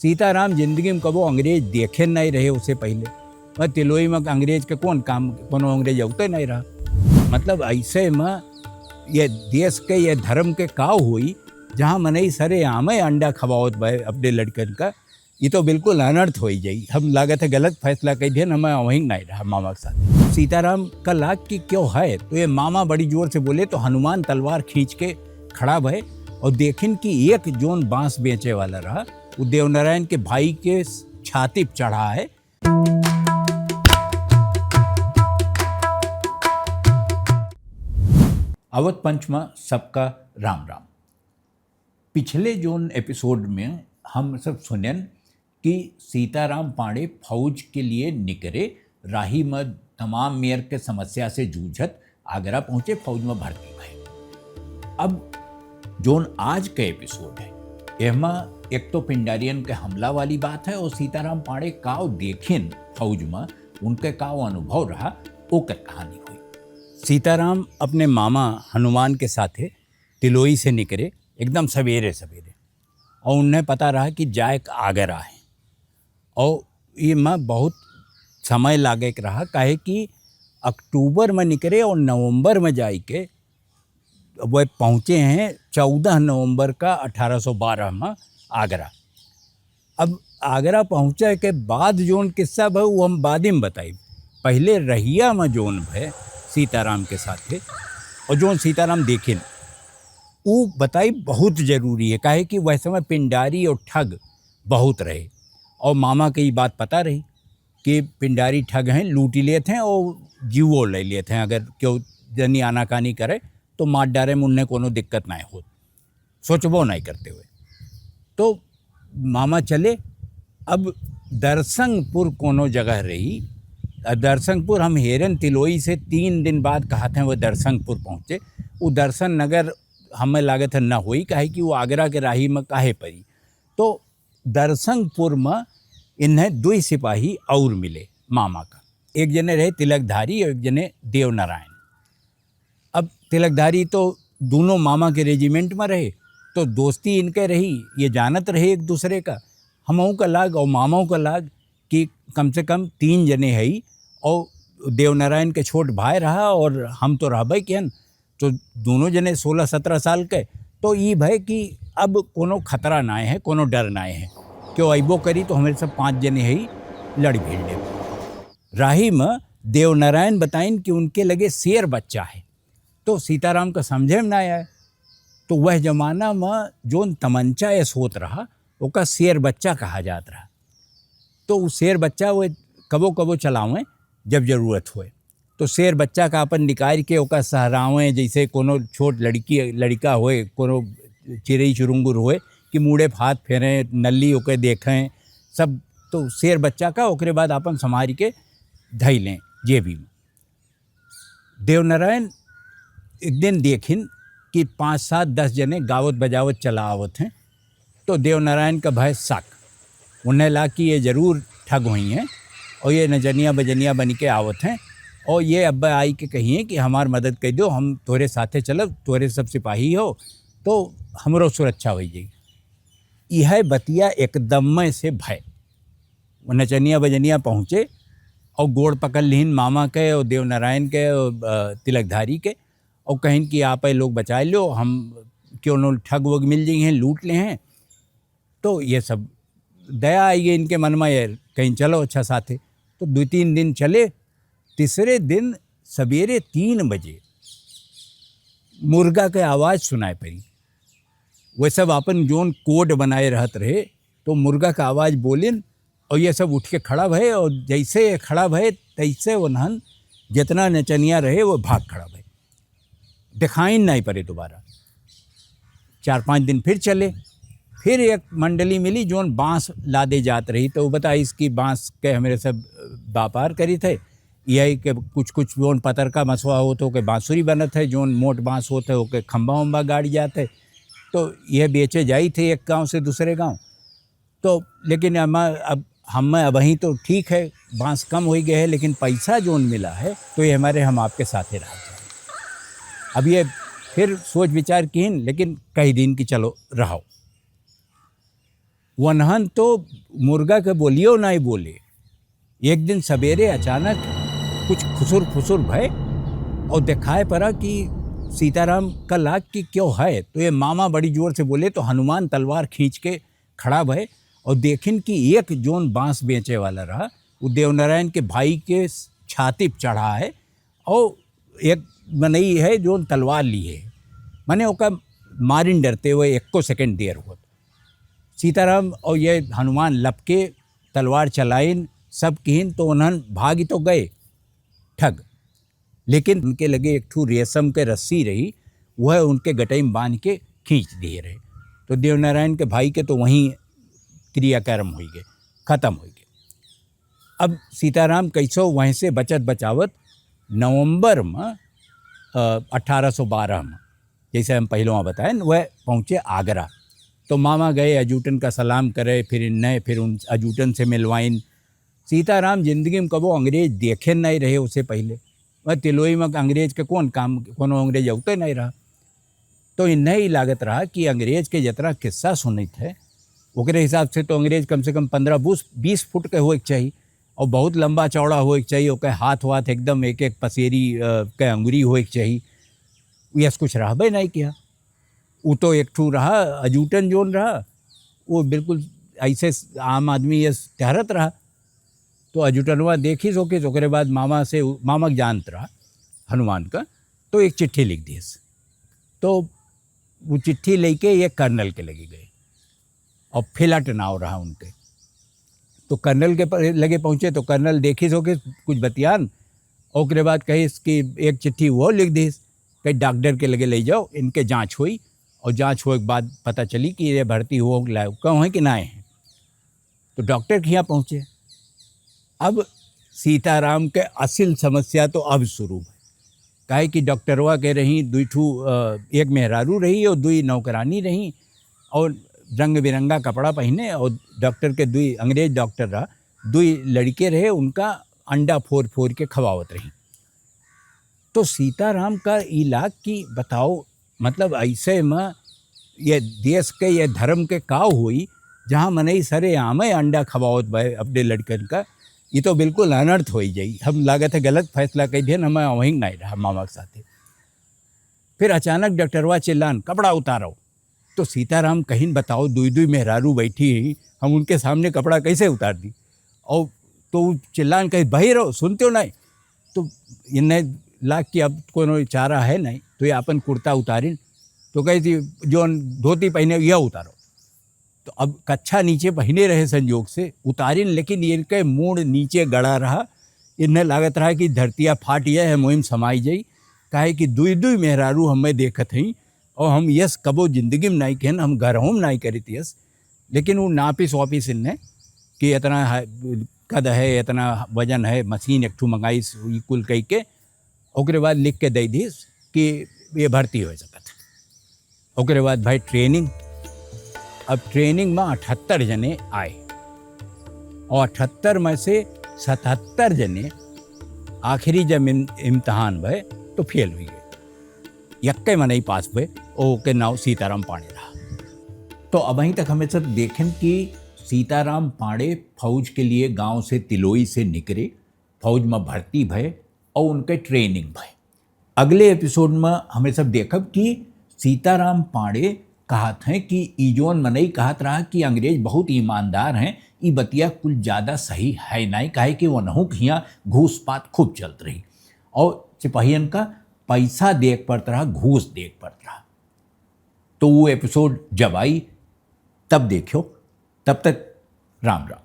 सीताराम जिंदगी में कबो अंग्रेज देखे नहीं रहे उससे पहले। मैं तिलोई में अंग्रेज के कौन काम, कोनो अंग्रेज अवते नहीं रहा। मतलब ऐसे में ये देश के ये धर्म के काव हुई जहाँ मनई सरे आमे अंडा खवावत भाई अपने लड़कन का, ये तो बिल्कुल अनर्थ हो जाई। हम लागत है गलत फैसला कह दिया, मैं वहीं नहीं रहा मामा के साथ। सीताराम का लाग की क्यों है, तो ये मामा बड़ी जोर से बोले तो हनुमान तलवार खींच के खड़ा भय और देखिन कि एक जोन बांस बेचे वाला रहा वो देवनारायण के भाई के छाती पर चढ़ा है। अवध पंच में सबका राम राम। पिछले जोन एपिसोड में हम सब सुनन कि सीताराम पांडे फौज के लिए निकले, राही में तमाम मेयर के समस्या से जूझत आगरा पहुंचे, फौज में भर्ती भय। अब जोन आज का एपिसोड है एमा एक तो पिंडारियन के हमला वाली बात है और सीताराम पांडे काव देखिन फौज में, उनके काव अनुभव रहा ओकर कहानी हुई। सीताराम अपने मामा हनुमान के साथे तिलोई से निकले एकदम सवेरे सवेरे, और उन्हें पता रहा कि जाए आगरा है। और ये में बहुत समय लागे रहा, काहे कि अक्टूबर में निकले और नवंबर में जाए के वह पहुँचे हैं 14 नवंबर का 1812 में आगरा। अब आगरा पहुँचे के बाद जोन किस्सा भा वो हम बाद में बताई। पहले रहिया में जोन भय सीताराम के साथ और जोन सीताराम देखिन वो बताई बहुत ज़रूरी है, काहे कि वह समय पिंडारी और ठग बहुत रहे और मामा की बात पता रही कि पिंडारी ठग हैं, लूटी लेते हैं और जीवो ले लेते हैं। अगर क्यों जनी आनाकानी करे तो मार डारे में उन्हें कोनो दिक्कत ना हो, सोचबो नहीं करते हुए। तो मामा चले। अब दरसंगपुर कोनो जगह रही, दरसंगपुर हम हेरन तिलोई से 3 दिन बाद कहा थे वो दरसंगपुर पहुँचे। वो दर्शन नगर हमें लागत है न हुई, काहे कि वो आगरा के राही में काहे पड़ी। तो दरसंगपुर में इन्हें 2 सिपाही और मिले मामा का, एक जने रहे तिलकधारी और एक जने देवनारायण। अब तिलकधारी तो दोनों मामा के रेजिमेंट में रहे तो दोस्ती इनके रही, ये जानत रहे एक दूसरे का, हमों का लाग और मामाओं का लाग कि कम से कम 3 जने है ही। और देवनारायण के छोट भाई रहा और हम तो रहबे केन, तो दोनों जने 16-17 साल के। तो ये भय कि अब कोनो खतरा ना है, कोनो डर ना है, क्यों अबो करी तो हमारे सब 5 जने है ही लड़ भिड़। राही में देवनारायण बताइन कि उनके लगे शेर बच्चा है, तो सीताराम का समझे में ना आया। तो वह जमाना में जोन तमंचा ऐस होत रहा ओका शेर बच्चा कहा जात रहा। तो वो शेर बच्चा वो कबो कबो चलावें जब जरूरत होए, तो शेर बच्चा का अपन निकाल के ओका सहरावें, जैसे कोनो छोट लड़का होए, कोनो चिड़ई चुरुंगुर होए कि मुड़े हाथ फेरें, नल्ली ओके देखें सब। तो शेर बच्चा का ओकरे बाद अपन संभाल के धई लें जेबी में। देवनारायण एक दिन देखिन कि 5-7-10 जने गावत बजावत चला आवत हैं। तो देवनारायण का भय शक, उन्हें ला कि ये ज़रूर ठग हुई हैं और ये नजनिया बजनिया बन के आवत हैं और ये अब्बा आई के कहिए कि हमार मदद कर दो, हम तोरे साथे चलब, तोरे सब सिपाही हो तो हमरो सुरक्षा हो जाएगी। यह बतिया एकदम में से भय। नचनिया बजनिया पहुँचे और गोड़ पकड़ लीन मामा के और देवनारायण के और तिलकधारी के, और कहीं कि आप लोग बचा लो, हम क्यों न ठग वग मिल जाए हैं, लूट ले हैं। तो ये सब दया आई है इनके मन में, ये कहीं चलो अच्छा साथे। तो 2-3 दिन चले। तीसरे दिन सवेरे 3 बजे मुर्गा के आवाज़ सुनाई पड़ी। वे सब अपन जोन कोड बनाए रहत रहे, तो मुर्गा का आवाज़ बोलिन और ये सब उठ के खड़ा भये, और जैसे खड़ा भये तैसे उन्हन जितना नचनिया रहे वो भाग खड़ा भये, दिखाई नहीं पड़े दोबारा। 4-5 दिन फिर चले, फिर एक मंडली मिली जोन बांस लादे जात रही। तो वो बता इसकी बांस के हमारे सब व्यापार करी थे, यही के कुछ जोन पतर का मसवा हो तो के बांसुरी बनत है, जोन मोट बांस होते हो के खम्बा उम्बा गाड़ी जाते। तो यह बेचे जाई थे एक गांव से दूसरे गांव। तो लेकिन अब हम वहीं तो ठीक है, बांस कम हो गए है, लेकिन पैसा जोन मिला है तो ये हमारे हम आपके साथ ही रह जाए। अब ये फिर सोच विचार की, लेकिन कई दिन की चलो रहो। वनहन तो मुर्गा के बोलियो नहीं बोले। एक दिन सवेरे अचानक कुछ खुसुर फुसुर भय और दिखाए पड़ा कि सीताराम का लाग की क्यों है। तो ये मामा बड़ी जोर से बोले तो हनुमान तलवार खींच के खड़ा भय और देखिन कि एक जोन बांस बेचे वाला रहा वो देवनारायण के भाई के छाती पर चढ़ा है और एक मनई है जो तलवार ली है। माने ओका मारिन डरते हुए 1 सेकंड देर हो। सीताराम और ये हनुमान लपके तलवार चलाइन सब किन तो उन्हन भागी तो गए ठग, लेकिन उनके लगे एक ठू रेशम के रस्सी रही, वह उनके गटई में बांध के खींच दिए रहे। तो देवनारायण के भाई के तो वहीं क्रियाक्रम हो गए, खत्म हो गए। अब सीताराम कैसो वहीं से बचत बचावत नवंबर में 1812 में, जैसे हम पहले वहाँ बताएं, वह पहुँचे आगरा। तो मामा गए अजूटन का सलाम करे, फिर उन अजूटन से मिलवाइन। सीताराम जिंदगी में कबो अंग्रेज देखे नहीं रहे उससे पहले। वह तिलोई में अंग्रेज के कौन काम, कोनो अंग्रेज अवते नहीं रहा। तो इन्हें ही लागत रहा कि अंग्रेज के जितना किस्सा सुने थे ओकरे हिसाब से तो अंग्रेज कम से कम 15-20 फुट के होए चाहिए और बहुत लंबा चौड़ा होए चाहिए। ओके हाथ वाथ एकदम एक एक पसेरी के अंगुरी होए चाहिए। यस कुछ रहबे नहीं किया। वो तो एक ठू रहा अजूटन जोन रहा, वो बिल्कुल ऐसे आम आदमी ये ठहरत रहा। तो अजूटनवा देखी सोके ओकरे बाद मामा जानत रहा हनुमान का, तो एक चिट्ठी लिख दी। तो वो चिट्ठी लेके ये कर्नल के लगे गए और फिलट नाव रहा उनके। तो कर्नल के लगे पहुँचे तो कर्नल देखी सोके कुछ बतियान, ओकरे बाद कही कि एक चिट्ठी वो लिख दी, कहीं डॉक्टर के लगे ले जाओ, इनके जांच हुई और जांच होने के बाद पता चली कि ये भर्ती हो लाए कहाँ है कि ना है। तो डॉक्टर के यहाँ पहुँचे। अब सीताराम के असल समस्या तो अब शुरू है। काहे कि डॉक्टरवा के रही दुई ठू, एक मेहरारू रही और दुई नौकरानी रही और रंग बिरंगा कपड़ा पहने, और डॉक्टर के दुई अंग्रेज डॉक्टर रहा, दुई लड़के रहे, उनका अंडा फोड़ फोड़ के खवावत रही। तो सीताराम का इलाज की बताओ, मतलब ऐसे में ये देश के ये धर्म के काव हुई जहाँ मनई सरे आमे अंडा खवावत भाई अपने लड़कन का, ये तो बिल्कुल अनर्थ हो जाई। हम लागत है गलत फैसला कही थे, हमें वहीं नहीं रहा मामा के साथ। फिर अचानक डॉक्टरवा चिल्लान कपड़ा उतारो। तो सीताराम कहीं बताओ, दुई मेहरारू बैठी, हम उनके सामने कपड़ा कैसे उतार दी। और तो चिल्लान कहीं बही रहो, सुनते हो नहीं। तो इन्हें लाग कि अब कोई चारा है नहीं, तो ये अपन कुर्ता उतारिन। तो कही थी जो धोती पहने यह उतारो। तो अब कच्छा नीचे पहने रहे संयोग से उतारिन, लेकिन इनके मूड नीचे गड़ा रहा। इन्हें लागत रहा कि धरतिया फाट यह है मुहिम समाई जाई। काहे कि दुई मेहरारू हमें देखत हई और हम यस कबो जिंदगी में नहीं कहन, हम घर होम नहीं करी थी यस। लेकिन वो नापिस वापिस इन्हें कि इतना कद है, इतना वजन है, मशीन एक ठू मंगाई कुल कही के, ओकरे बाद लिख के दे दी कि ये भर्ती हो सकत। ओकरे बाद भाई ट्रेनिंग। अब ट्रेनिंग में 78 जने आए और 78 में से 77 जने आखिरी जब इम्तहान भय तो फेल हुई गए। यक्के में नहीं पास हुए, ओके नाव सीताराम पांडे रहा। तो अब वहीं तक हमें सब देखें कि सीताराम पांडे फौज के लिए गांव से तिलोई से निकले, फौज में भर्ती भय और उनके ट्रेनिंग भय। अगले एपिसोड में हमें सब देखब कि सीताराम पांडे कहत हैं कि इजोन मनई कहत रहा कि अंग्रेज बहुत ईमानदार हैं, ई बतिया कुछ ज़्यादा सही है नहीं। काहे कि वनहु के यहाँ घूस पात खूब चलत रही और सिपाहियन का पैसा देख पड़त रहा, घूस देख पड़त रहा। तो वो एपिसोड जब आई तब देखियो। तब तक राम राम।